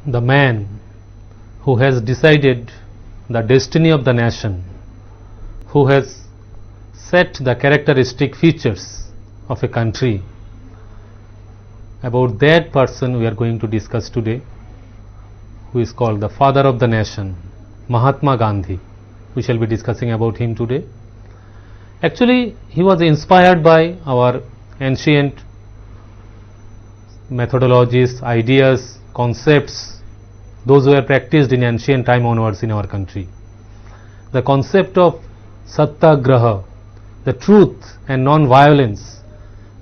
the man who has decided the destiny of the nation, who has set the characteristic features of a country, about that person we are going to discuss today, who is called the father of the nation, Mahatma Gandhi. We shall be discussing about him today. Actually, he was inspired by our ancient methodologies, ideas, concepts, those who were practiced in ancient time onwards in our country. The concept of Satyagraha, the truth and non-violence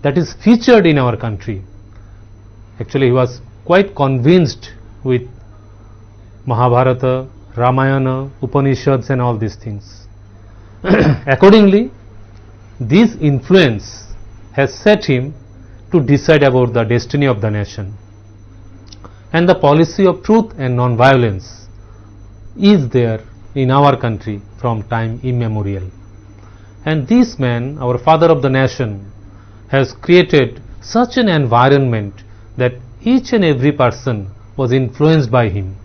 that is featured in our country. Actually, he was quite convinced with Mahabharata, Ramayana, Upanishads and all these things. Accordingly, this influence has set him to decide about the destiny of the nation. And the policy of truth and non-violence is there in our country from time immemorial. And this man, our father of the nation, has created such an environment that each and every person was influenced by him.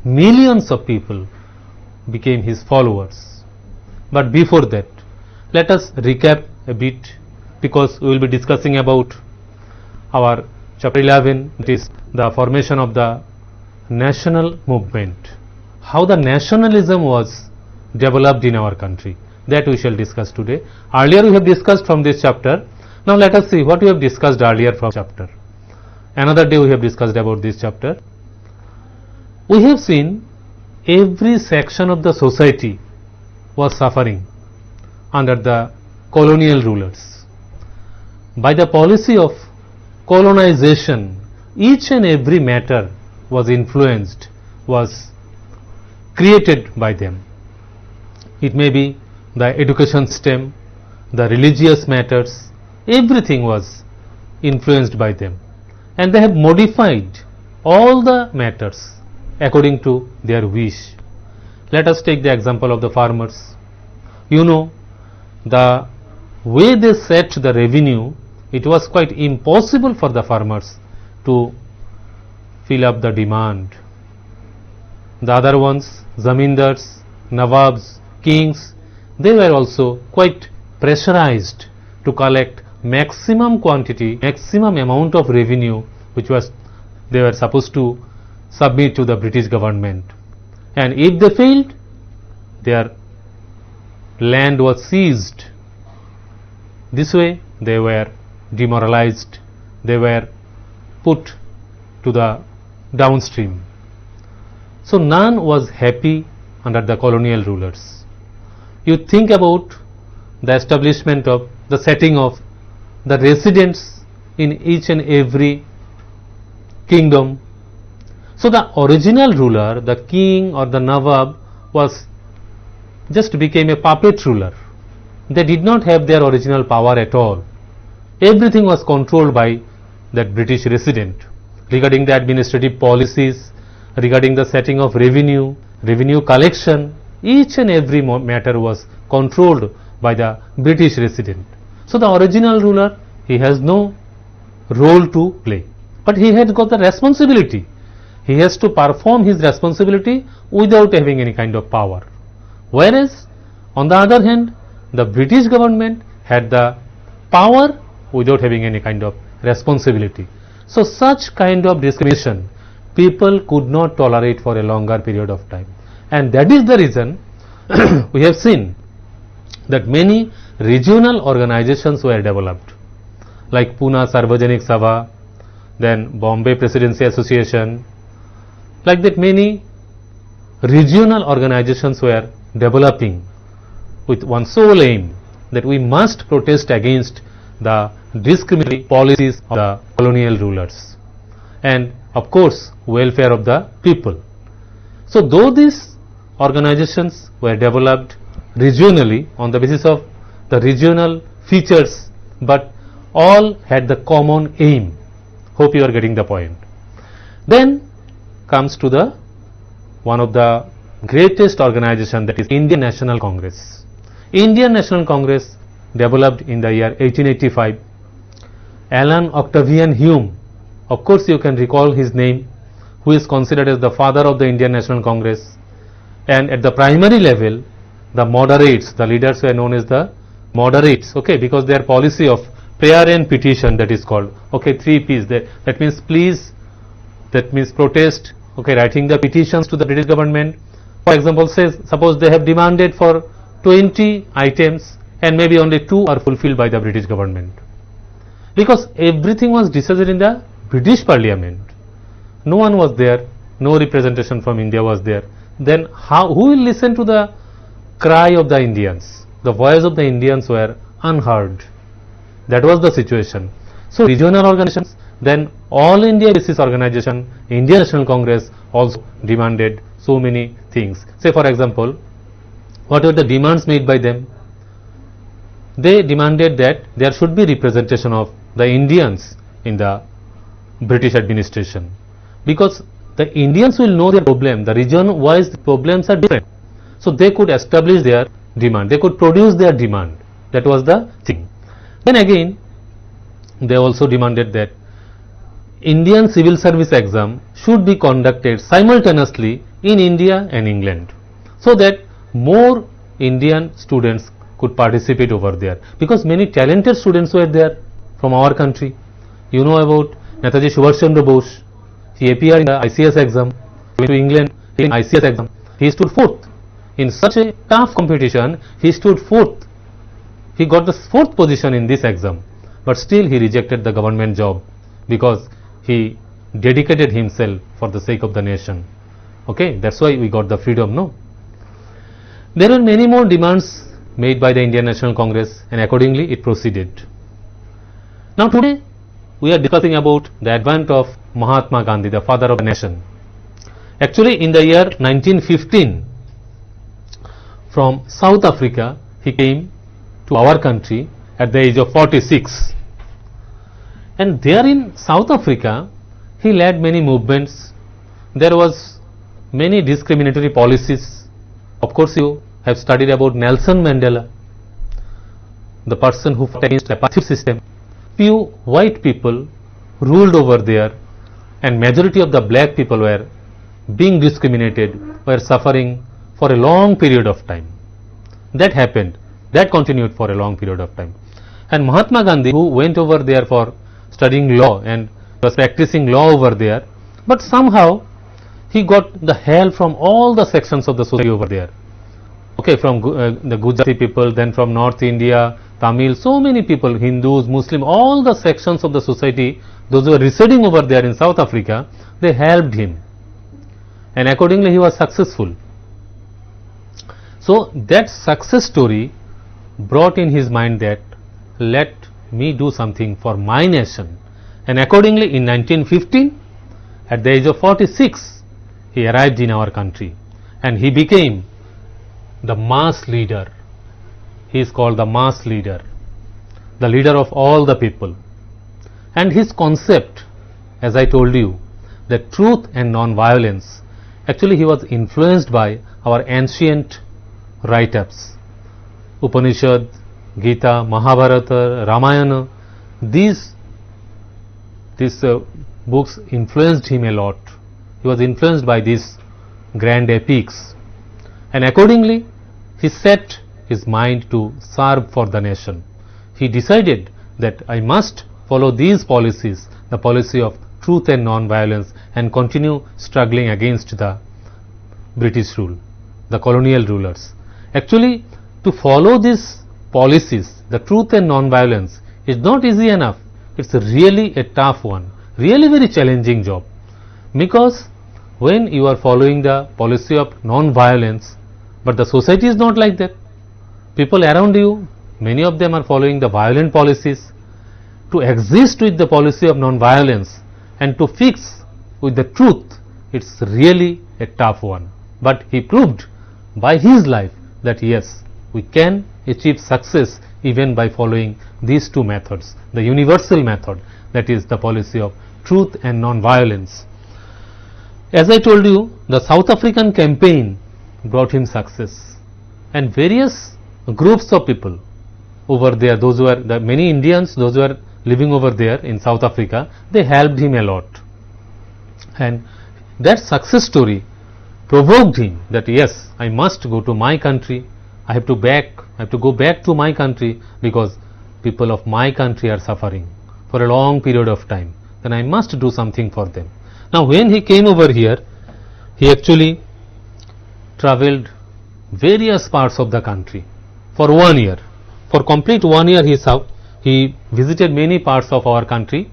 Millions of people became his followers. But before that, let us recap a bit, because we will be discussing about our chapter 11, it is the formation of the national movement. How the nationalism was developed in our country, that we shall discuss today. Earlier we have discussed from this chapter. Now let us see what we have discussed earlier from chapter. Another day we have discussed about this chapter. We have seen every section of the society was suffering under the colonial rulers. By the policy of colonization, each and every matter was influenced, was created by them. It may be the education system, the religious matters, everything was influenced by them. And they have modified all the matters according to their wish. Let us take the example of the farmers. You know, the way they set the revenue, it was quite impossible for the farmers to fill up the demand. The other ones, zamindars, nawabs, kings, they were also quite pressurized to collect maximum quantity, maximum amount of revenue which was they were supposed to submit to the British government. And if they failed, their land was seized. This way they were demoralized, they were put to the downstream. So none was happy under the colonial rulers. You think about the establishment of the setting of the residents in each and every kingdom. So the original ruler, the king or the nawab, was just became a puppet ruler. They did not have their original power at all. Everything was controlled by that British resident regarding the administrative policies, regarding the setting of revenue, revenue collection. Each and every matter was controlled by the British resident. So the original ruler, he has no role to play, but he has got the responsibility. He has to perform his responsibility without having any kind of power. Whereas, on the other hand, the British government had the power without having any kind of responsibility. So such kind of discrimination people could not tolerate for a longer period of time. And that is the reason we have seen that many regional organizations were developed, like Pune Sarvajanik Sabha, then Bombay Presidency Association. Like that, many regional organizations were developing with one sole aim, that we must protest against the discriminatory policies of the colonial rulers and of course welfare of the people. So though these organizations were developed regionally on the basis of the regional features, but all had the common aim. Hope you are getting the point. Then comes to the one of the greatest organization, that is Indian National Congress. Indian National Congress developed in the year 1885. Alan Octavian Hume, of course you can recall his name, who is considered as the father of the Indian National Congress. And at the primary level, the moderates, the leaders were known as the moderates, okay, because their policy of prayer and petition, that is called, okay, 3 P's, that means please, that means protest, okay, writing the petitions to the British government. For example, suppose they have demanded for 20 items and maybe only 2 are fulfilled by the British government, because everything was decided in the British Parliament. No one was there, no representation from India was there. Then who will listen to the cry of the Indians? The voice of the Indians were unheard. That was the situation. So regional organizations, then all India basis organization, Indian National Congress also demanded so many things. Say for example, what were the demands made by them? They demanded that there should be representation of the Indians in the British administration, because the Indians will know their problem, the region wise problems are different, so they could establish their demand, they could produce their demand. That was the thing. Then again, they also demanded that Indian civil service exam should be conducted simultaneously in India and England, so that more Indian students could participate over there, because many talented students were there from our country. You know about Netaji Subhash Chandra Bose. He appeared in the ICS exam, went to England in ICS exam. He stood 4th. In such a tough competition, he stood 4th. He got the 4th position in this exam, but still he rejected the government job because he dedicated himself for the sake of the nation. Okay, that's why we got the freedom, no? There were many more demands made by the Indian National Congress, and accordingly it proceeded. Now today we are discussing about the advent of Mahatma Gandhi, the father of the nation. Actually, in the year 1915, from South Africa, he came to our country at the age of 46. And there in South Africa, he led many movements. There was many discriminatory policies. Of course, you have studied about Nelson Mandela, the person who fought against the apartheid system. Few white people ruled over there, and majority of the black people were being discriminated, were suffering for a long period of time. That happened, that continued for a long period of time. And Mahatma Gandhi, who went over there for studying law and was practicing law over there, but somehow he got the help from all the sections of the society over there. Okay, from the Gujarati people, then from North India, Tamil, so many people, Hindus, Muslims, all the sections of the society, those who were residing over there in South Africa, they helped him, and accordingly he was successful. So that success story brought in his mind that let me do something for my nation, and accordingly in 1915, at the age of 46, he arrived in our country and he became the mass leader. He is called the mass leader, the leader of all the people. And his concept, as I told you, the truth and non-violence, actually he was influenced by our ancient write-ups, Upanishad, Gita, Mahabharata, Ramayana. These books influenced him a lot. He was influenced by these grand epics, and accordingly he set his mind to serve for the nation. He decided that I must follow these policies, the policy of truth and non-violence, and continue struggling against the British rule, the colonial rulers. Actually, to follow these policies, the truth and non-violence, is not easy enough. It's really a tough one, really very challenging job, because when you are following the policy of non-violence, but the society is not like that. People around you, many of them are following the violent policies. To exist with the policy of non-violence and to fix with the truth, it's really a tough one. But he proved by his life that yes, we can achieve success even by following these two methods, the universal method, that is the policy of truth and non-violence. As I told you, the South African campaign brought him success, and various groups of people over there, those who are the many Indians, those who are living over there in South Africa, they helped him a lot. And that success story provoked him that yes, I must go to my country, I have to go back to my country because people of my country are suffering for a long period of time, then I must do something for them. Now when he came over here, he actually travelled various parts of the country for 1 year. For complete 1 year he visited many parts of our country,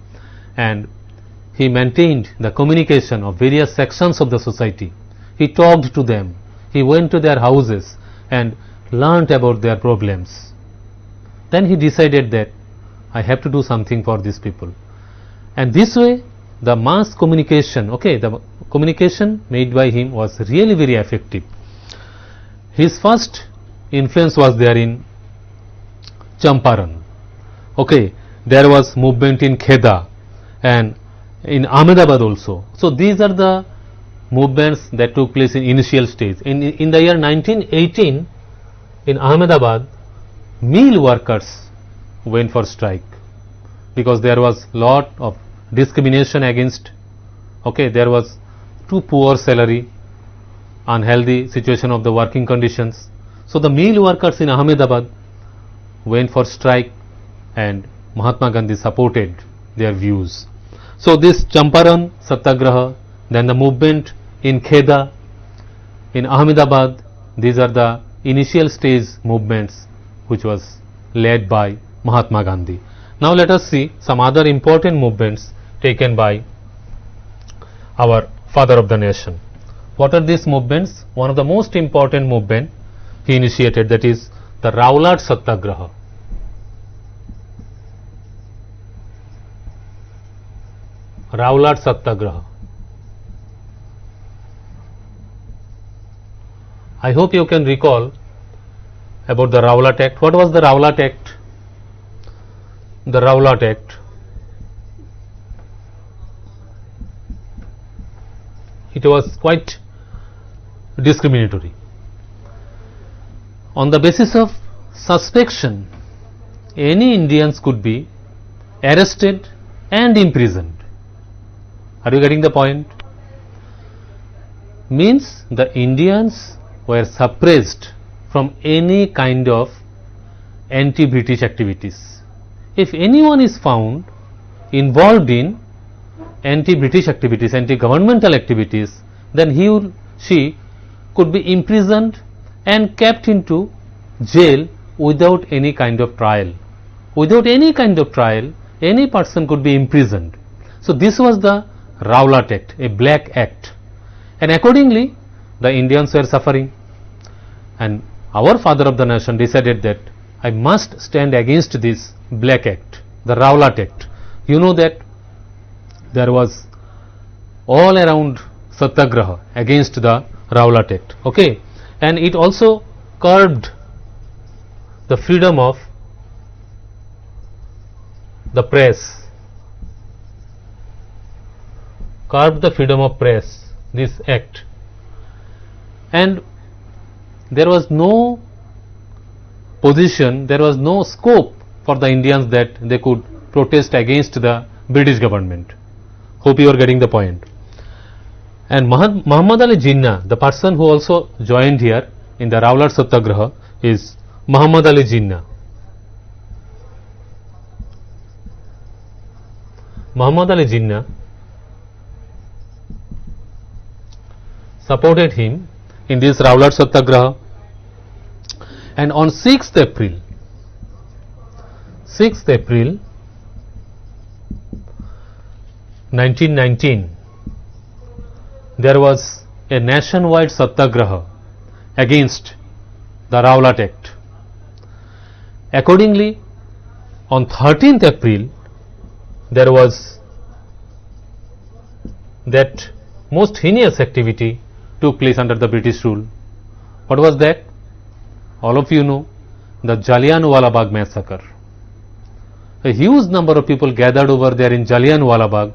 and he maintained the communication of various sections of the society. He talked to them, he went to their houses and learnt about their problems. Then he decided that I have to do something for these people, and this way the mass communication, the communication made by him was really very effective. His first influence was there in Champaran. There was movement in Kheda and in Ahmedabad also. So these are the movements that took place in initial stage. In the year 1918 in Ahmedabad, mill workers went for strike because there was lot of discrimination against, there was too poor salary, unhealthy situation of the working conditions. So the mill workers in Ahmedabad went for strike and Mahatma Gandhi supported their views. So this Champaran Satyagraha, then the movement in Kheda, in Ahmedabad, these are the initial stage movements which was led by Mahatma Gandhi. Now let us see some other important movements taken by our father of the nation. What are these movements? One of the most important movement he initiated, that is the Rowlatt Satyagraha. Rowlatt Satyagraha. I hope you can recall about the Rowlatt Act. What was the Rowlatt Act? The Rowlatt Act, it was quite discriminatory. On the basis of suspicion, any Indians could be arrested and imprisoned. Are you getting the point? Means the Indians were suppressed from any kind of anti-British activities. If anyone is found involved in anti-British activities, anti-governmental activities, then he or she could be imprisoned and kept into jail without any kind of trial. Without any kind of trial, any person could be imprisoned. So this was the Rowlatt Act, a black act, and accordingly the Indians were suffering, and our father of the nation decided that I must stand against this black act, the Rowlatt Act. You know that there was all around Satyagraha against the Rowlatt Act, and it also curbed the freedom of the press, this act, and there was no position, there was no scope for the Indians that they could protest against the British government. Hope you are getting the point. And Muhammad Ali Jinnah, the person who also joined here in the Rowlatt Satyagraha, is Muhammad Ali Jinnah. Muhammad Ali Jinnah supported him in this Rowlatt Satyagraha, and on 6th April 1919, there was a nationwide Satyagraha against the Rowlatt Act. Accordingly, on 13th April, there was that most heinous activity took place under the British rule. What was that? All of you know, the Jallianwala Bagh massacre. A huge number of people gathered over there in Jallianwala Bagh.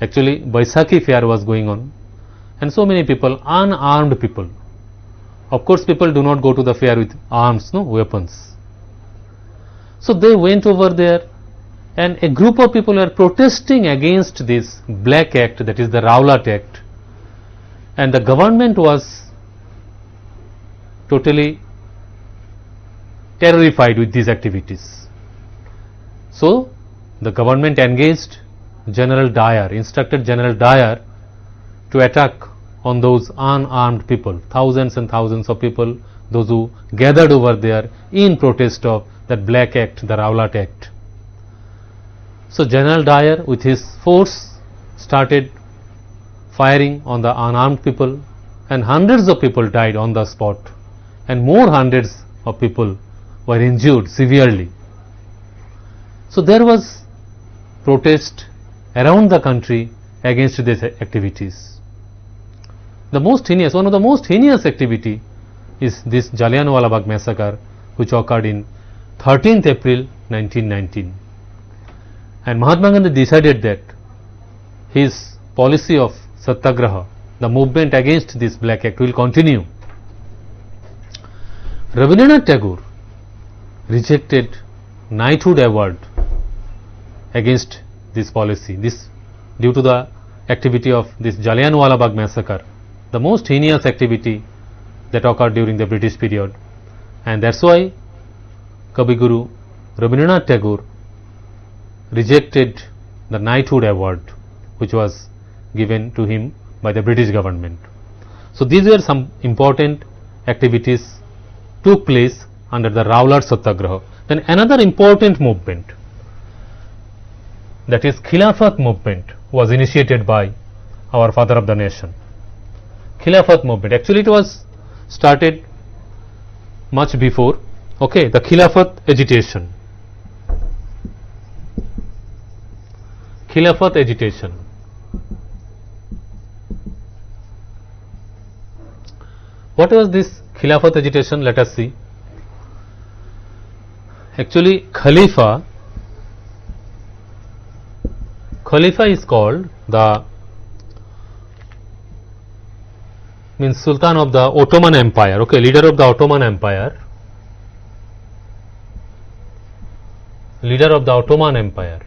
Actually, Baisakhi fair was going on, and so many people, unarmed people. Of course, people do not go to the fair with arms, no weapons. So they went over there and a group of people were protesting against this Black Act, that is the Rowlatt Act, and the government was totally terrified with these activities. So the government engaged General Dyer, instructed General Dyer to attack on those unarmed people, thousands and thousands of people, those who gathered over there in protest of that Black Act, the Rowlatt Act. So General Dyer with his force started firing on the unarmed people, and hundreds of people died on the spot, and more hundreds of people were injured severely. So there was protest around the country against these activities. The most heinous, one of the most heinous activity is this Jallianwala Bagh massacre, which occurred in 13th April 1919. And Mahatma Gandhi decided that his policy of Satyagraha, the movement against this Black Act, will continue. Rabindranath Tagore rejected knighthood award against this policy, this due to the activity of this Jallianwala Bagh massacre, the most heinous activity that occurred during the British period, and that's why Kavi Guru Rabindranath Tagore rejected the knighthood award which was given to him by the British government. So these were some important activities took place under the Rowlatt Satyagraha. Then another important movement, that is Khilafat movement, was initiated by our father of the nation. Khilafat movement, actually it was started much before, okay, the Khilafat agitation. Khilafat agitation. What was this Khilafat agitation? Let us see. Actually, Khalifa is called the Sultan of the Ottoman Empire, okay, leader of the Ottoman Empire, leader of the Ottoman Empire.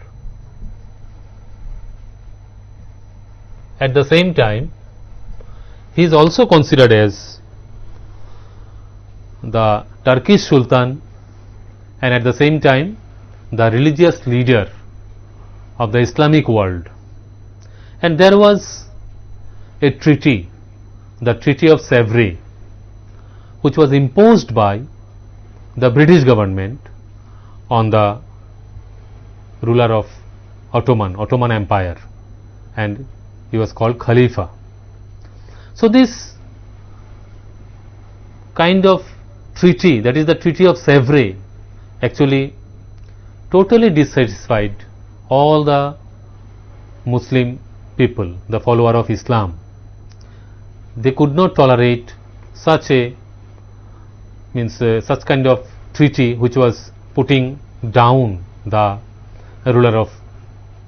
At the same time, he is also considered as the Turkish Sultan, and at the same time the religious leader of the Islamic world. And there was a treaty, the Treaty of Sèvres, which was imposed by the British government on the ruler of Ottoman Empire, and he was called Khalifa. So this kind of treaty, that is the Treaty of Sèvres, actually totally dissatisfied all the Muslim people, the follower of Islam. They could not tolerate such a such kind of treaty which was putting down the ruler of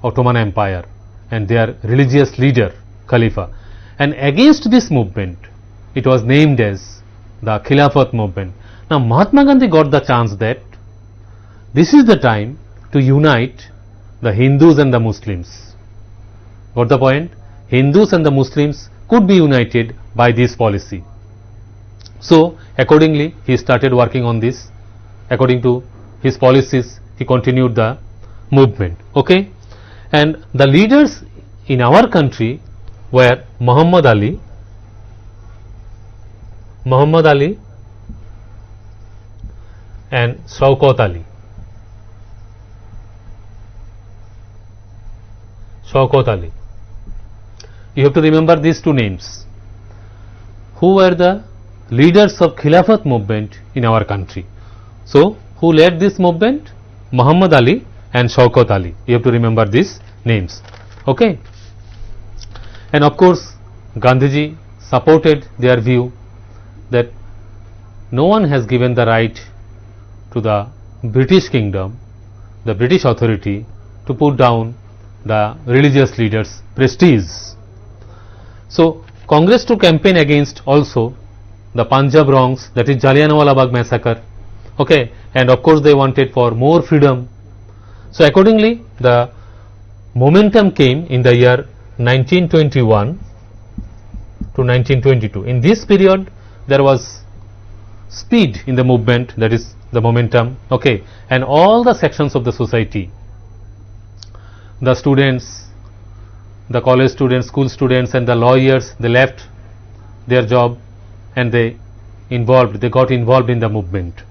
Ottoman Empire and their religious leader Khalifa. And against this movement, it was named as the Khilafat movement. Now Mahatma Gandhi got the chance that this is the time to unite the Hindus and the Muslims. Got the point? Hindus and the Muslims could be united by this policy. So accordingly he started working on this. According to his policies, he continued the movement. Okay, and the leaders in our country were Muhammad Ali and Shaukat Ali. Shaukat Ali. You have to remember these two names. Who were the leaders of Khilafat movement in our country? So who led this movement? Muhammad Ali and Shaukat Ali. You have to remember these names. Okay. And of course Gandhiji supported their view that no one has given the right to the British kingdom, the British authority, to put down the religious leaders' prestige. So Congress to campaign against also the Punjab wrongs, that is Jallianwala Bagh massacre. Okay, and of course they wanted for more freedom. So accordingly, the momentum came in the year 1921 to 1922. In this period, there was speed in the movement, that is the momentum, okay, and all the sections of the society, the students, the college students, school students, and the lawyers, they left their job and they got involved in the movement.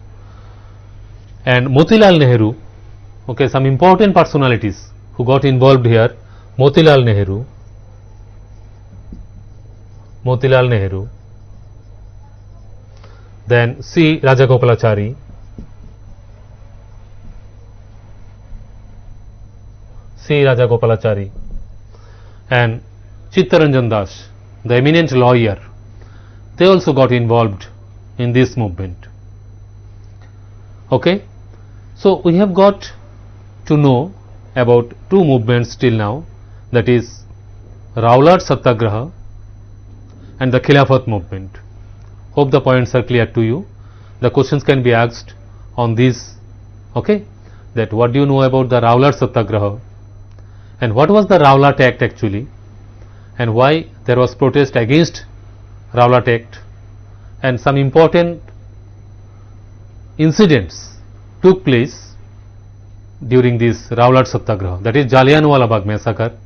And Motilal Nehru, okay, some important personalities who got involved here: Motilal Nehru, then C. Rajagopalachari, and Chittaranjan Das, the eminent lawyer. They also got involved in this movement. Okay, so we have got to know about two movements till now, that is Rowlatt Satyagraha and the Khilafat movement. Hope the points are clear to you. The questions can be asked on these, okay, that what do you know about the Rowlatt Satyagraha, and what was the Rowlatt Act actually, and why there was protest against Rowlatt Act, and some important incidents took place during this Rowlatt Satyagraha, that is Jallianwala Bagh massacre.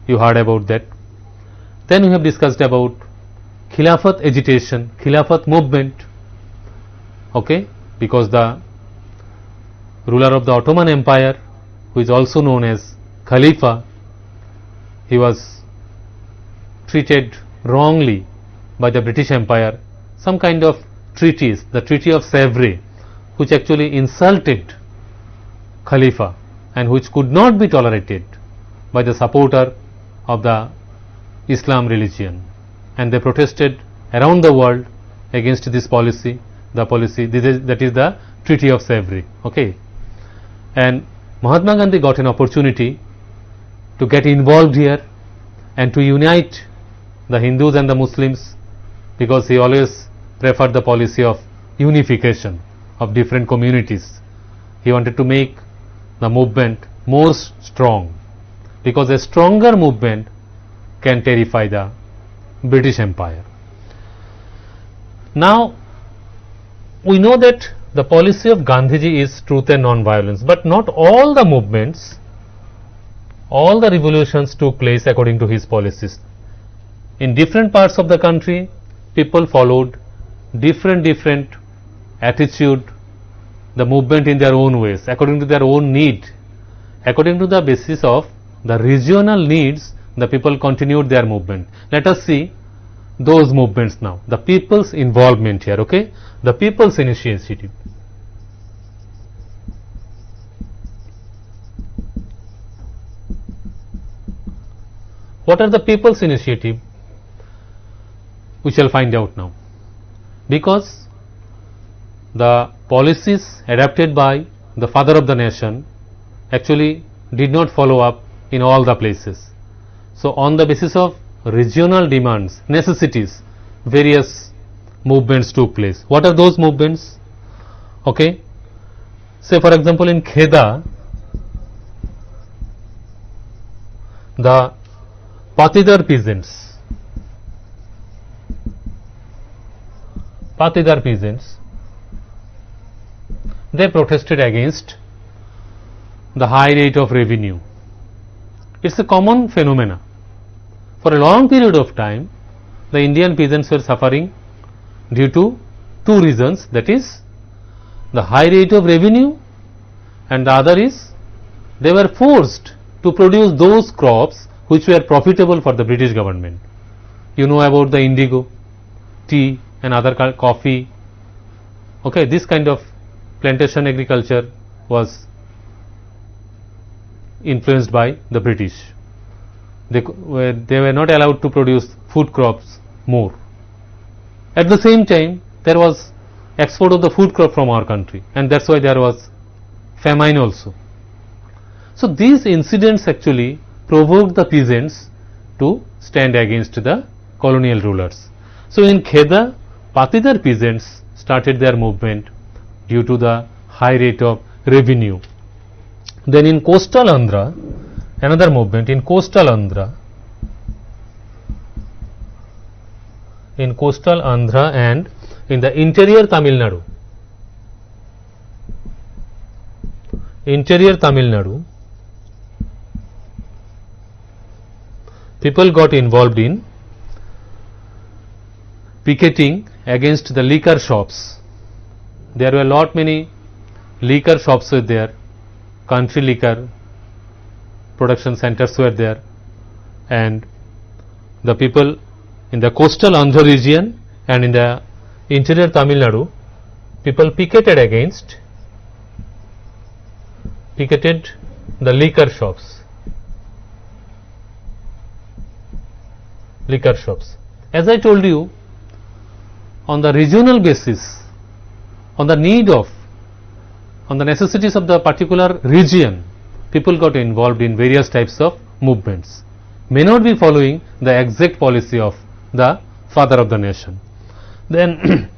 You heard about that. Then we have discussed about Khilafat agitation, Khilafat movement, okay, because the ruler of the Ottoman Empire, who is also known as Khalifa, he was treated wrongly by the British Empire. Some kind of treaties, the Treaty of Sèvres, which actually insulted Khalifa and which could not be tolerated by the supporter of the Islam religion, and they protested around the world against this policy, that is the Treaty of Sèvres, okay. And Mahatma Gandhi got an opportunity to get involved here and to unite the Hindus and the Muslims, because he always preferred the policy of unification of different communities. He wanted to make the movement more strong, because a stronger movement can terrify the British Empire. Now we know that the policy of Gandhiji is truth and non-violence, but not all the movements, all the revolutions took place according to his policies. In different parts of the country, people followed different attitude, the movement in their own ways, according to their own need, according to the basis of the regional needs. The people continued their movement. Let us see those movements now, the people's involvement here, okay, the people's initiative. What are the people's initiative? We shall find out now, because the policies adopted by the father of the nation actually did not follow up in all the places. So on the basis of regional demands, necessities, various movements took place. What are those movements? Okay, say for example in Kheda, the Patidar peasants, they protested against the high rate of revenue. It's a common phenomena. For a long period of time, the Indian peasants were suffering due to two reasons, that is the high rate of revenue, and the other is they were forced to produce those crops which were profitable for the British government. You know about the indigo, tea and other coffee, okay, this kind of plantation agriculture was influenced by the British. They were not allowed to produce food crops more. At the same time, there was export of the food crop from our country, and that's why there was famine also. So these incidents actually provoked the peasants to stand against the colonial rulers. So in Kheda, Patidar peasants started their movement due to the high rate of revenue. Then in coastal Andhra, another movement in coastal Andhra, and in the interior Tamil Nadu, people got involved in picketing against the liquor shops. There were many liquor shops were there, country liquor production centers were there, and the people in the coastal Andhra region and in the interior Tamil Nadu, people picketed the liquor shops. As I told you, on the regional basis, on the necessities of the particular region, people got involved in various types of movements, may not be following the exact policy of the father of the nation. Then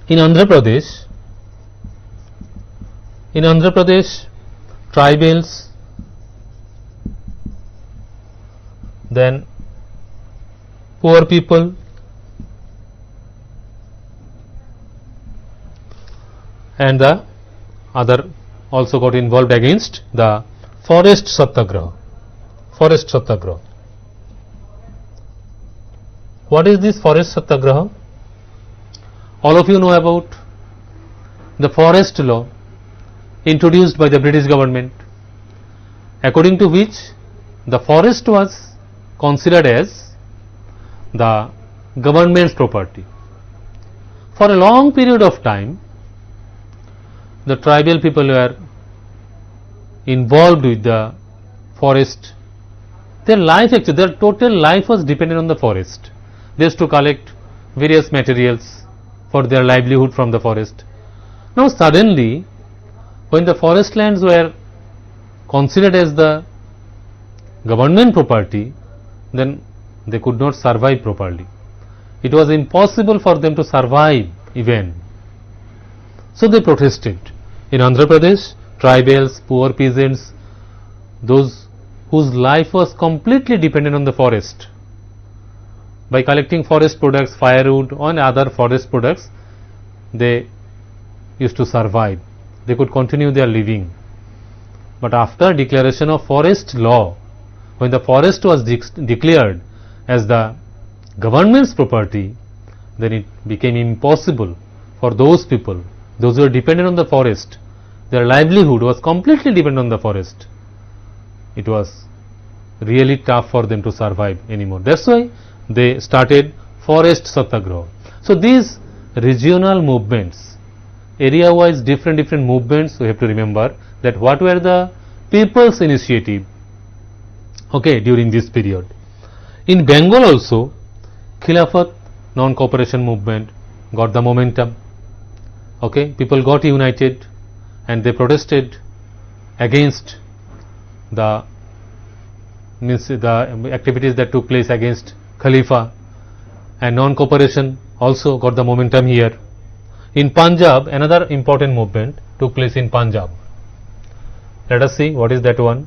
in Andhra Pradesh, tribals, then poor people, and the other also got involved against the forest satyagraha. What is this forest satyagraha? All of you know about the forest law introduced by the British government, according to which the forest was considered as the government's property. For a long period of time, the tribal people were involved with the forest. Their total life was dependent on the forest. They used to collect various materials for their livelihood from the forest. Now suddenly, when the forest lands were considered as the government property, then they could not survive properly. It was impossible for them to survive even. So they protested. In Andhra Pradesh, tribals, poor peasants, those whose life was completely dependent on the forest, by collecting forest products, firewood and other forest products, they used to survive. They could continue their living. But after declaration of forest law, when the forest was declared as the government's property, then it became impossible for those people, those who were dependent on the forest, their livelihood was completely dependent on the forest. It was really tough for them to survive anymore. That's why they started forest satyagraha. So these regional movements, area wise different movements, we have to remember that what were the people's initiative, okay, during this period. In Bengal also, Khilafat non-cooperation movement got the momentum. Okay, people got united and they protested against the activities that took place against Khalifa, and non-cooperation also got the momentum here. In Punjab, another important movement took place in Punjab. Let us see what is that one.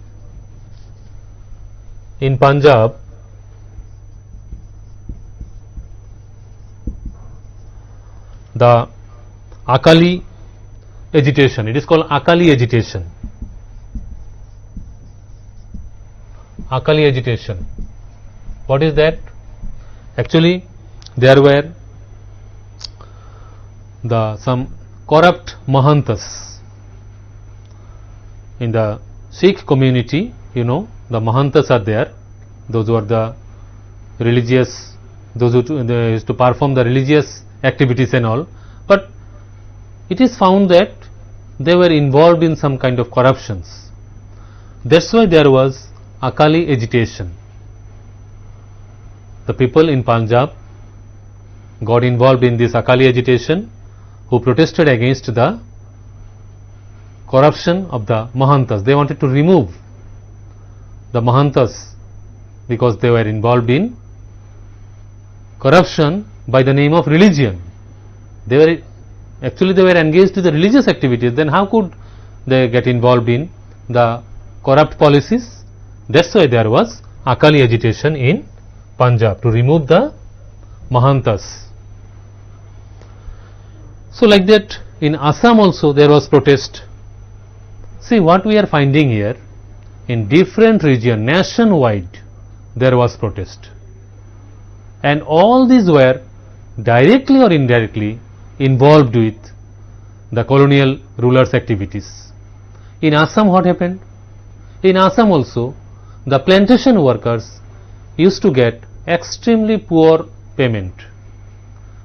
In Punjab, the Akali agitation, it is called Akali agitation. Akali agitation. What is that? Actually, there were some corrupt Mahantas in the Sikh community. You know, the Mahantas are there, those who are the religious, those who used to perform the religious activities and all, but it is found that they were involved in some kind of corruptions. That's why there was Akali agitation. The people in Punjab got involved in this Akali agitation, who protested against the corruption of the Mahantas. They wanted to remove the Mahantas because they were involved in corruption by the name of religion. They were engaged in the religious activities. Then how could they get involved in the corrupt policies. That's why there was Akali agitation in Punjab to remove the Mahantas. So like that in Assam also there was protest. See what we are finding here, in different region nationwide there was protest, and all these were directly or indirectly involved with the colonial rulers' activities. In Assam what happened? In Assam also the plantation workers used to get extremely poor payment,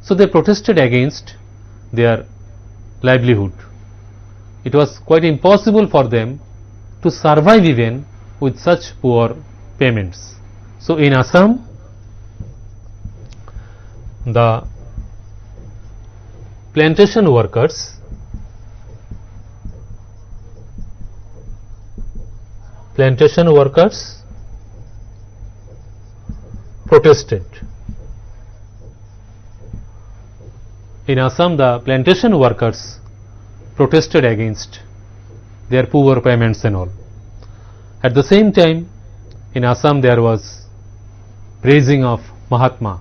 so they protested against their livelihood. It was quite impossible for them to survive even with such poor payments. So in Assam the plantation workers protested. In Assam the plantation workers protested against their poor payments and all. At the same time in Assam there was praising of Mahatma.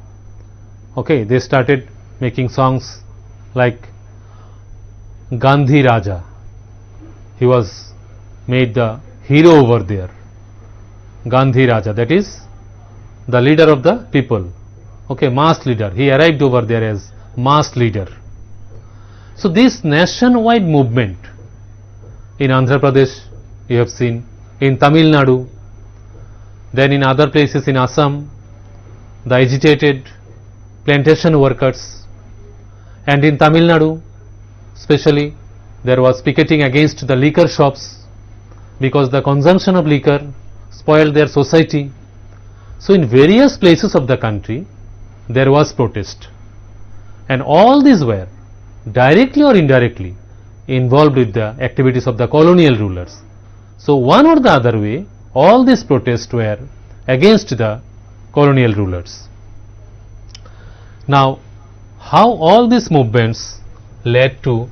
Okay, they started making songs like Gandhi Raja. He was made the hero over there. Gandhi Raja, that is the leader of the people. Okay, mass leader. He arrived over there as mass leader. So this nationwide movement in Andhra Pradesh you have seen, in Tamil Nadu, then in other places in Assam, the agitated plantation workers, and in Tamil Nadu especially there was picketing against the liquor shops because the consumption of liquor spoiled their society. So in various places of the country there was protest, and all these were directly or indirectly involved with the activities of the colonial rulers. So one or the other way all these protests were against the colonial rulers. Now how all these movements led to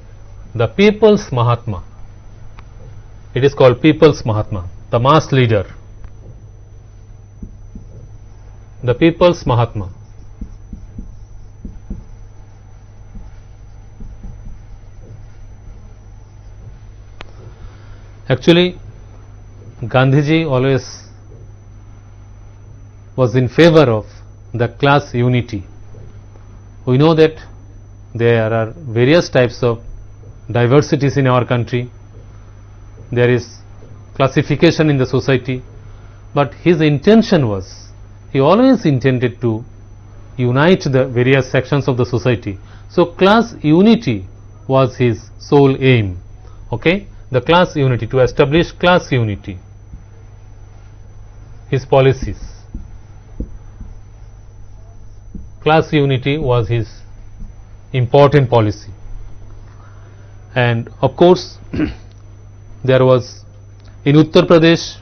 the People's Mahatma? It is called People's Mahatma, the mass leader, the People's Mahatma. Actually Gandhiji always was in favor of the class unity. We know that there are various types of diversities in our country. There is classification in the society, but his intention was, he always intended to unite the various sections of the society. So class unity was his sole aim. Okay, the class unity, to establish class unity. His policies, class unity was his important policy. And of course there was in Uttar Pradesh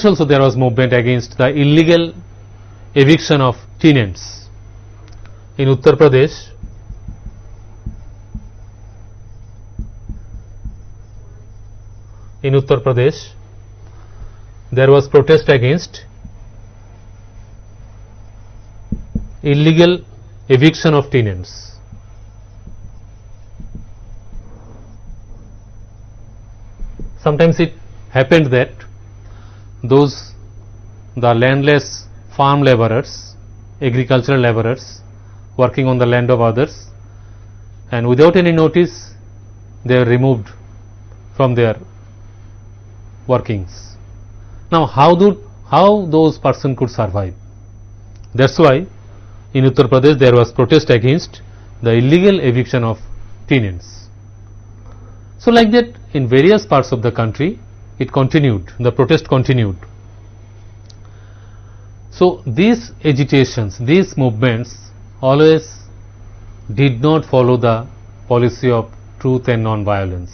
also there was movement against the illegal eviction of tenants. In Uttar Pradesh there was protest against illegal eviction of tenants. Sometimes it happened that the landless farm laborers, agricultural laborers working on the land of others, and without any notice they were removed from their workings. Now how those persons could survive? That's why in Uttar Pradesh there was protest against the illegal eviction of tenants. So like that in various parts of the country it continued, the protest continued. So these agitations, these movements always did not follow the policy of truth and non-violence.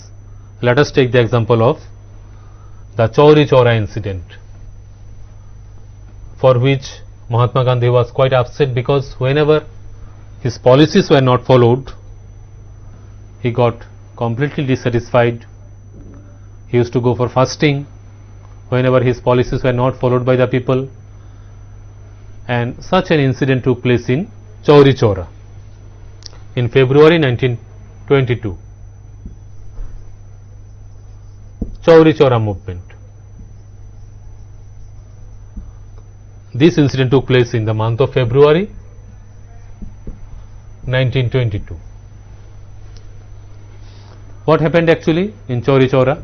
Let us take the example of the Chauri Chaura incident, for which Mahatma Gandhi was quite upset, because whenever his policies were not followed he got completely dissatisfied, He used to go for fasting whenever his policies were not followed by the people, and such an incident took place in Chauri Chaura in February 1922. Chauri Chaura movement. This incident took place in the month of February 1922. What happened actually in Chauri Chaura?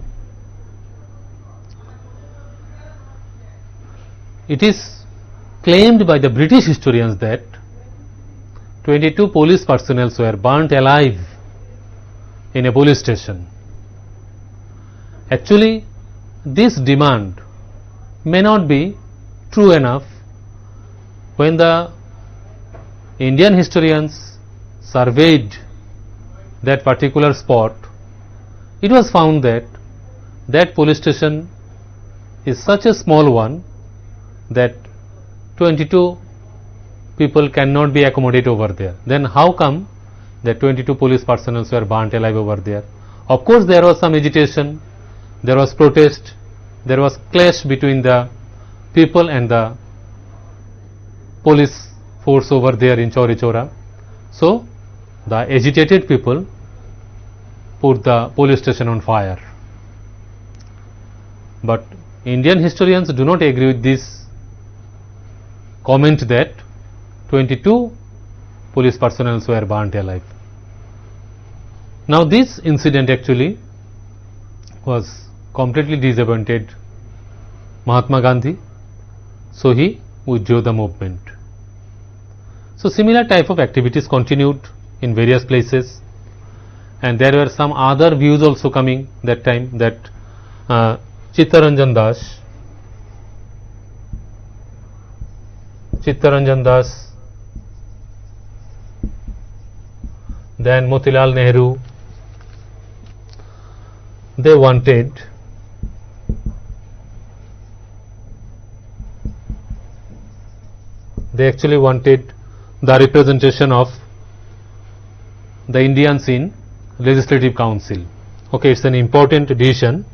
It is claimed by the British historians that 22 police personnel were burnt alive in a police station. Actually, this demand may not be true enough. When the Indian historians surveyed that particular spot, it was found that that police station is such a small one that 22 people cannot be accommodated over there. Then how come that 22 police personnel were burnt alive over there? Of course, there was some agitation, there was protest, there was clash between the people and the police force over there in Chauri Chaura. So the agitated people put the police station on fire. But Indian historians do not agree with this comment that 22 police personnel were burnt alive. Now this incident actually was completely disappointed Mahatma Gandhi, so he withdrew the movement. So similar type of activities continued in various places, and there were some other views also coming that time, that Chittaranjan Das, then Motilal Nehru, they actually wanted the representation of the Indians in Legislative Council. Okay, it's an important decision.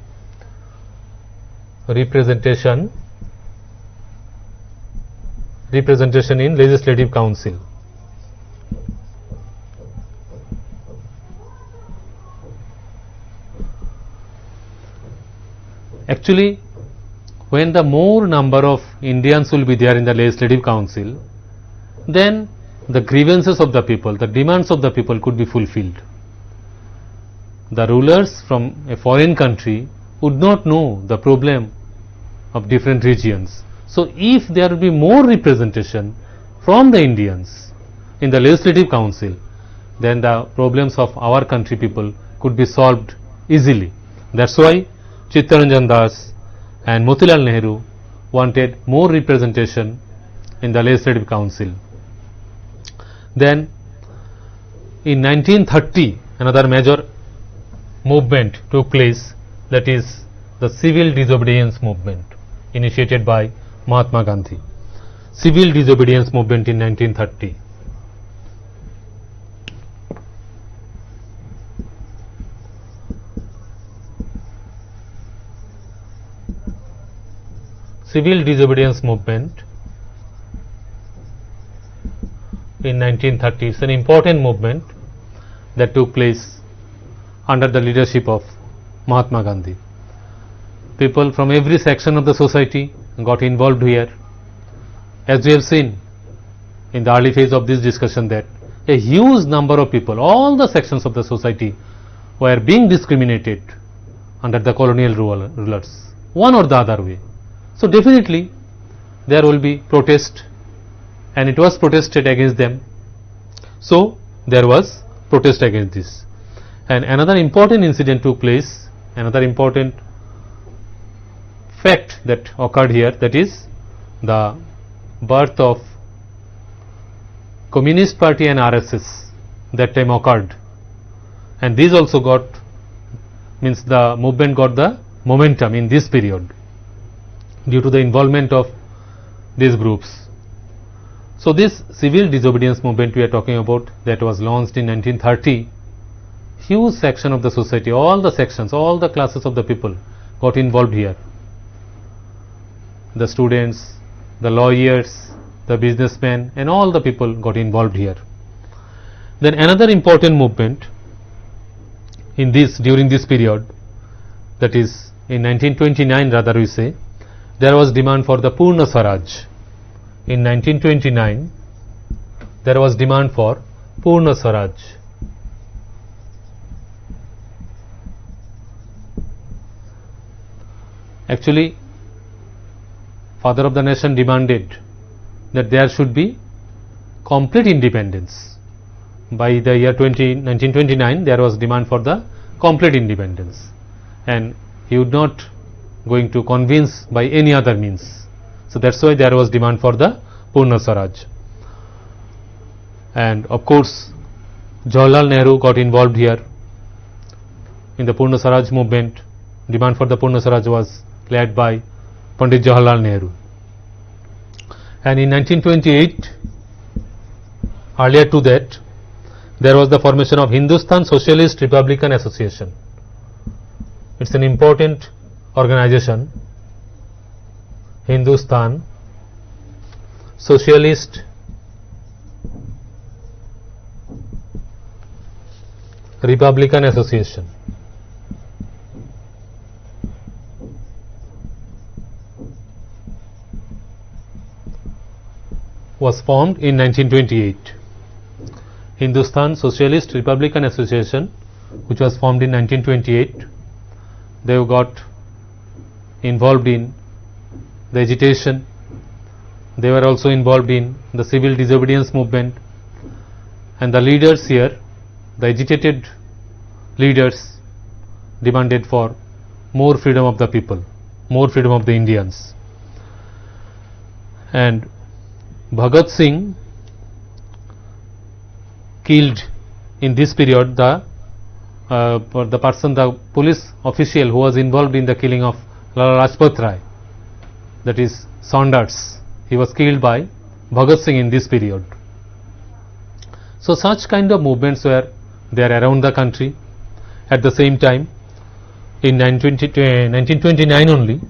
Representation in Legislative Council. Actually, when the more number of Indians will be there in the Legislative Council, then the grievances of the people, the demands of the people could be fulfilled. The rulers from a foreign country would not know the problem of different regions. So if there will be more representation from the Indians in the Legislative Council, then the problems of our country people could be solved easily. That's why Chittaranjan Das and Motilal Nehru wanted more representation in the Legislative Council. Then in 1930 another major movement took place, that is the civil disobedience movement initiated by Mahatma Gandhi. Civil disobedience movement in 1930. Civil disobedience movement in 1930 is an important movement that took place under the leadership of Mahatma Gandhi. People from every section of the society got involved here. As we have seen in the early phase of this discussion, that a huge number of people, all the sections of the society, were being discriminated under the colonial rulers, one or the other way. So definitely there will be protest, and it was protested against them. So there was protest against this. And another important incident took place, another important fact that occurred here, that is the birth of Communist Party and RSS that time occurred, and these also got, means the movement got the momentum in this period due to the involvement of these groups. So this civil disobedience movement we are talking about, that was launched in 1930, huge section of the society, all the sections, all the classes of the people got involved here. The students, the lawyers, the businessmen, and all the people got involved here. Then another important movement in this during this period, that is in 1929 rather we say, there was demand for the Purna Swaraj. In 1929 there was demand for Purna Swaraj. Actually, father of the nation demanded that there should be complete independence. By the year 1929 there was demand for the complete independence, and he would not going to convince by any other means. So that's why there was demand for the Purna Swaraj. And of course Jawaharlal Nehru got involved here in the Purna Swaraj movement. Demand for the Purna Swaraj was led by Pandit Jawaharlal Nehru. And in 1928, earlier to that, there was the formation of Hindustan Socialist Republican Association. It's an important organization, Hindustan Socialist Republican Association. Was formed in 1928. Hindustan Socialist Republican Association, which was formed in 1928, they got involved in the agitation. They were also involved in the civil disobedience movement, and the leaders here, the agitated leaders, demanded for more freedom of the people, more freedom of the Indians. And Bhagat Singh killed in this period the police official who was involved in the killing of Lala Lajpat Rai, that is Saunders. He was killed by Bhagat Singh in this period. So such kind of movements were there around the country. At the same time, in 1929 only,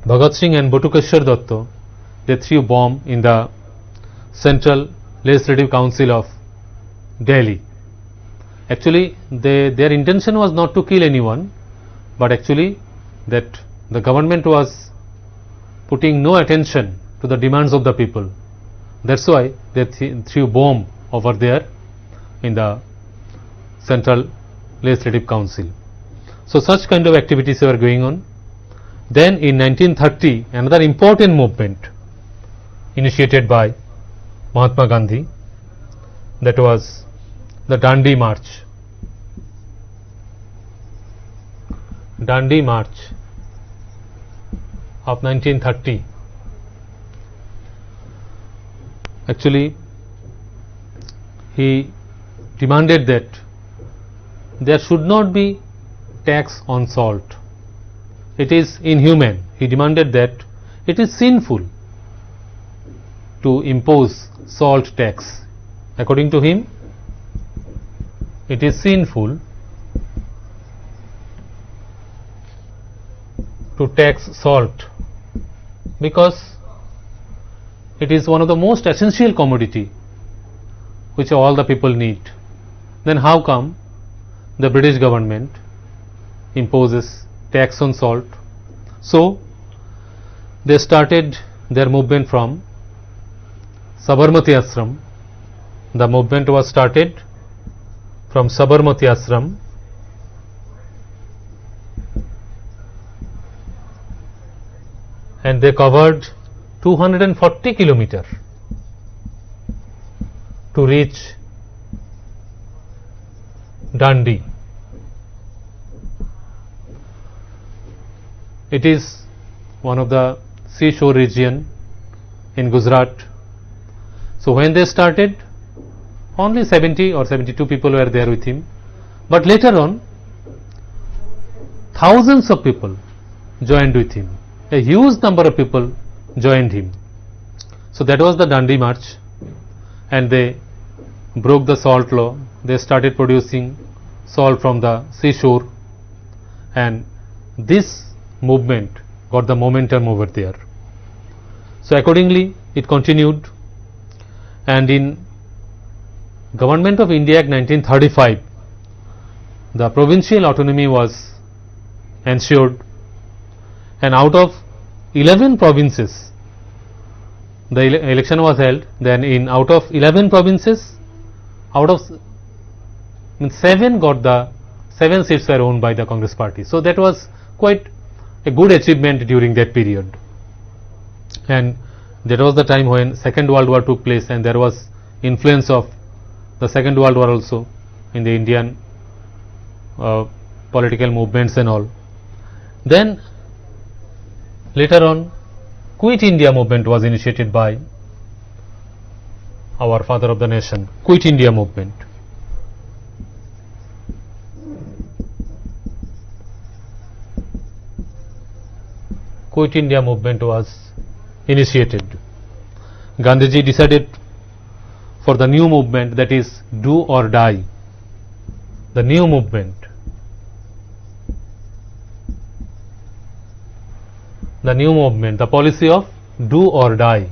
Bhagat Singh and Batukeshwar Datta, they threw bomb in the Central Legislative Council of Delhi. Actually, their intention was not to kill anyone, but actually that the government was putting no attention to the demands of the people. That's why they threw bomb over there in the Central Legislative Council. So such kind of activities were going on. Then in 1930, another important movement initiated by Mahatma Gandhi, that was the Dandi March. Dandi March of 1930. Actually, he demanded that there should not be tax on salt. It is inhuman. He demanded that it is sinful to impose salt tax. According to him, it is sinful to tax salt because it is one of the most essential commodity which all the people need. Then how come the British government imposes tax on salt? So they started their movement from Sabarmati Ashram. The movement was started from Sabarmati Ashram, and they covered 240 kilometers to reach Dandi. It is one of the seashore region in Gujarat. So when they started, only 70 or 72 people were there with him, but later on thousands of people joined with him. A huge number of people joined him. So that was the Dandi March, and they broke the salt law. They started producing salt from the seashore, and this movement got the momentum over there. So accordingly it continued, and in Government of India Act 1935 the provincial autonomy was ensured, and out of 11 provinces the election was held. Then in out of 11 provinces, out of 7 seats were owned by the Congress party. So that was quite a good achievement during that period, and that was the time when Second World War took place, and there was influence of the Second World War also in the Indian political movements and all. Then later on, Quit India movement was initiated by our father of the nation, Quit India movement. Quit India movement was initiated. Gandhiji decided for the new movement, that is do or die. The new movement. The new movement, the policy of do or die,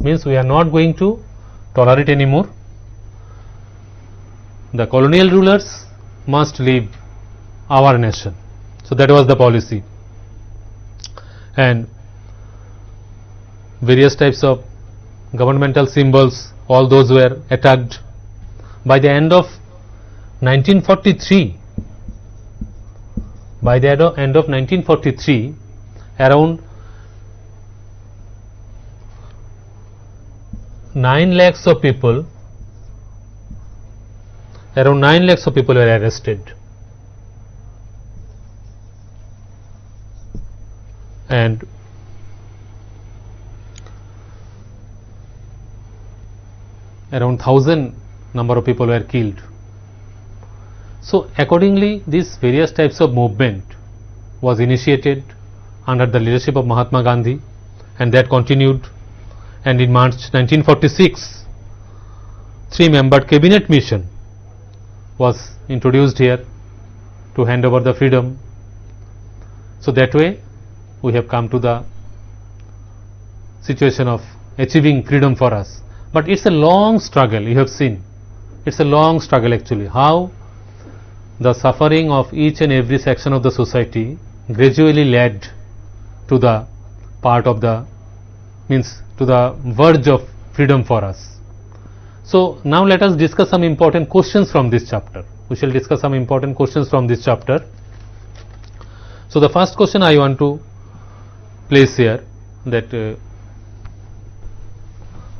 means we are not going to tolerate anymore. The colonial rulers must leave our nation. So that was the policy, and various types of governmental symbols, all those were attacked. By the end of 1943, around 9 lakhs of people were arrested, and around 1,000 number of people were killed. So accordingly, these various types of movement was initiated under the leadership of Mahatma Gandhi, and that continued. And in March 1946, 3-member cabinet mission was introduced here to hand over the freedom. So that way we have come to the situation of achieving freedom for us. But it's a long struggle, you have seen. It's a long struggle actually, how the suffering of each and every section of the society gradually led to the part of the, means to the verge of freedom for us. So now let us discuss some important questions from this chapter. We shall discuss some important questions from this chapter. So the first question I want to place here, that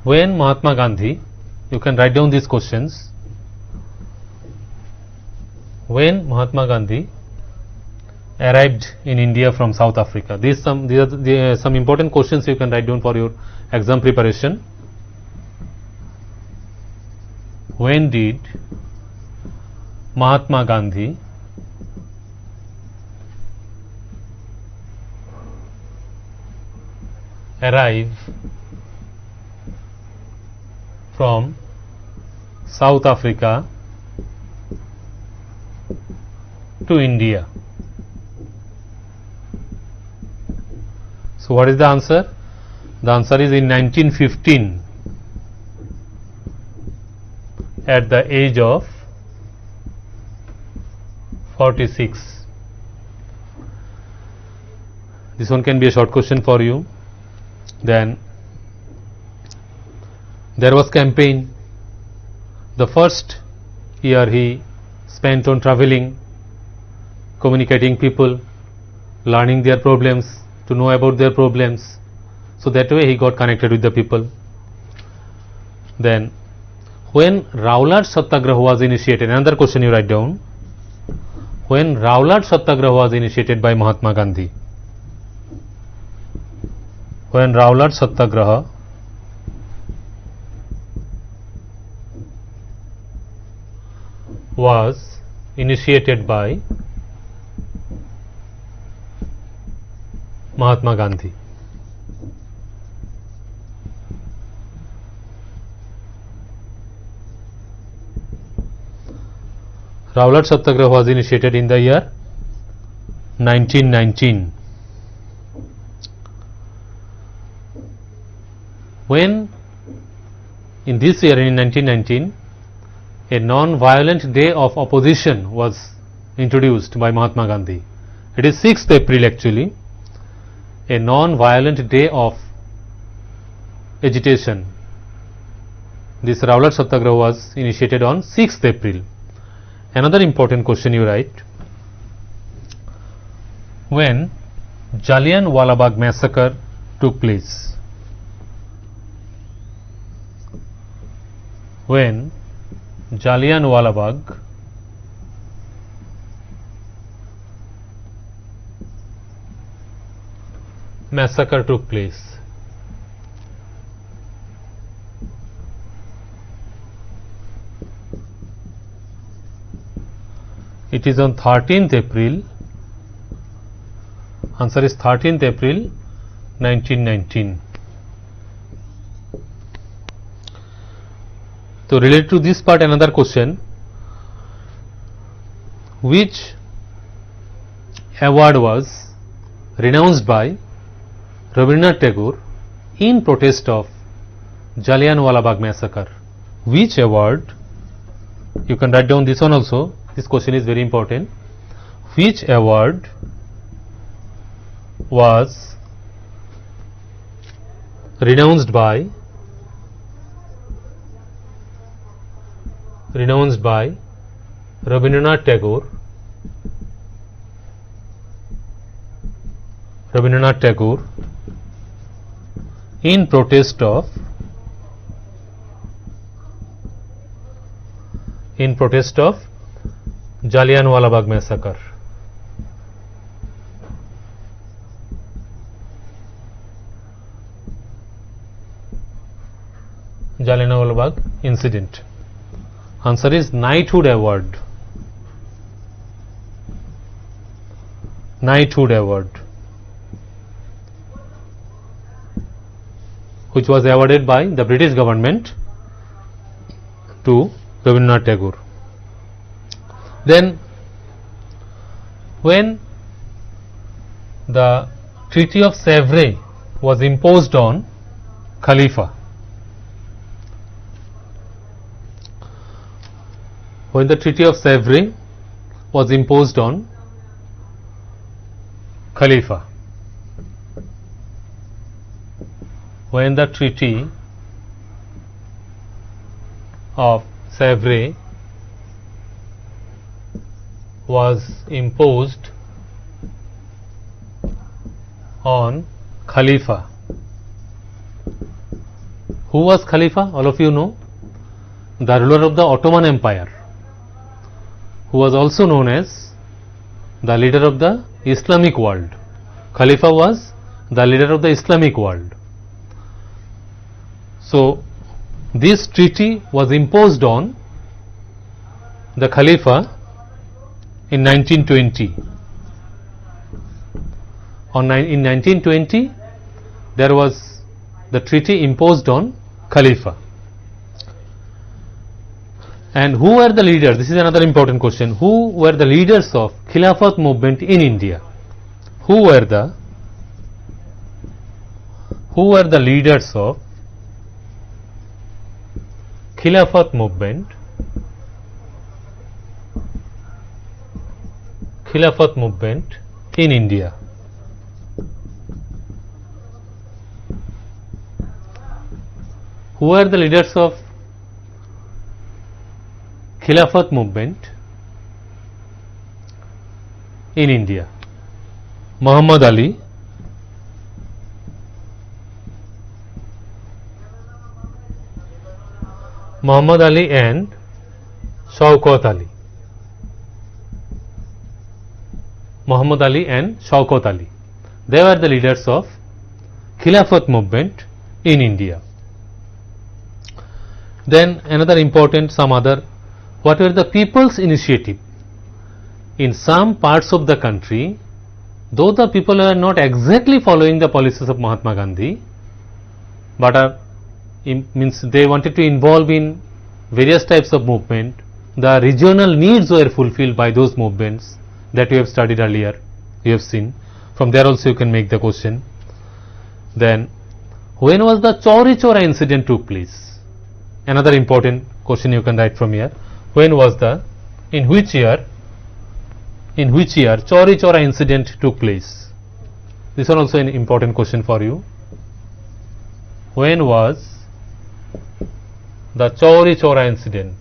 when Mahatma Gandhi, you can write down these questions. When Mahatma Gandhi arrived in India from South Africa, these are some important questions you can write down for your exam preparation. When did Mahatma Gandhi arrive from South Africa to India? So what is the answer? The answer is in 1915, at the age of 46. This one can be a short question for you. Then there was campaign. The first year he spent on traveling, communicating people, learning their problems, to know about their problems. So that way he got connected with the people. Then when Rowlatt Satyagraha was initiated, another question you write down. When Rowlatt Satyagraha was initiated by Mahatma Gandhi, when Rowlatt Satyagraha was initiated by Mahatma Gandhi. Rowlatt Satyagraha was initiated in the year 1919. When in this year, in 1919, a non-violent day of opposition was introduced by Mahatma Gandhi. It is 6th April actually, a non-violent day of agitation. This Rowlatt Satyagraha was initiated on 6th April. Another important question you write: when Jallianwala Bagh massacre took place? When Jallianwala Bagh massacre took place? It is on 13th April. Answer is 13th April 1919. So related to this part, another question: which award was renounced by Rabindranath Tagore in protest of Jallianwala Bagh massacre? Which award? You can write down this one also. This question is very important. Which award was renounced by Rabindranath Tagore in protest of Jallianwala Bagh massacre? Jallianwala Bagh incident. Answer is Knighthood Award. Knighthood Award, which was awarded by the British government to Rabindranath Tagore. Then, when the Treaty of Sèvres was imposed on Khalifa, when the Treaty of Sèvres was imposed on Khalifa, when the Treaty of Sèvres was imposed on Khalifa. Who was Khalifa? All of you know, the ruler of the Ottoman Empire, who was also known as the leader of the Islamic world. Khalifa was the leader of the Islamic world. So, this treaty was imposed on the Khalifa in 1920. In 1920, there was the treaty imposed on Khalifa. And who were the leaders? This is another important question. Who were the leaders of Khilafat movement in India? Who were the leaders of Khilafat movement in India? Who were the leaders of Khilafat movement in India? Muhammad Ali, and Shaukat Ali. Muhammad Ali and Shaukat Ali. They were the leaders of Khilafat movement in India. Then another important, what were the people's initiative? In some parts of the country, though the people were not exactly following the policies of Mahatma Gandhi, but means they wanted to involve in various types of movement, the regional needs were fulfilled by those movements that we have studied earlier, you have seen. From there also you can make the question. Then, when was the Chauri Chora incident took place? Another important question you can write from here. When was the, in which year Chauri Chora incident took place? This one also an important question for you. When was the Chauri Chora incident?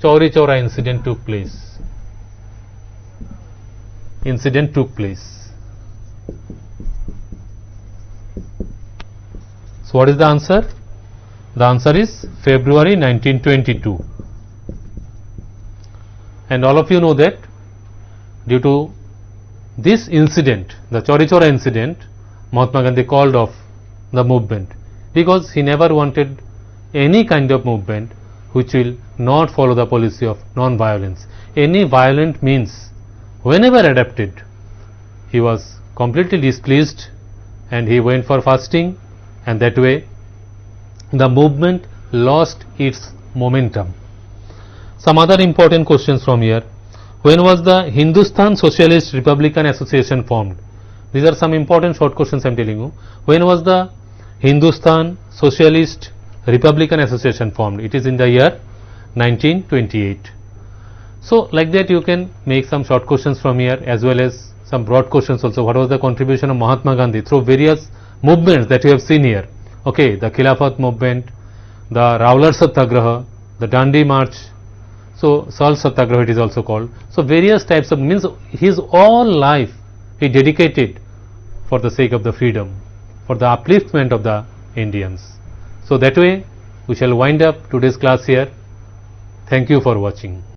Chauri Chora incident took place. So what is the answer? The answer is February 1922. And all of you know that due to this incident, the Chauri Chora incident, Mahatma Gandhi called off the movement, because he never wanted any kind of movement which will not follow the policy of non-violence. Any violent means, whenever adopted, he was completely displeased and he went for fasting, and that way the movement lost its momentum. Some other important questions from here. When was the Hindustan Socialist Republican Association formed? These are some important short questions I am telling you. When was the Hindustan Socialist Republican Association formed? It is in the year 1928. So like that you can make some short questions from here as well as some broad questions also. What was the contribution of Mahatma Gandhi through various movements that you have seen here? Okay, the Khilafat movement, the Rowlatt Satyagraha, the Dandi March, so Salt Satyagraha it is also called. So various types of, means his all life he dedicated for the sake of the freedom, for the upliftment of the Indians. So that way we shall wind up today's class here. Thank you for watching.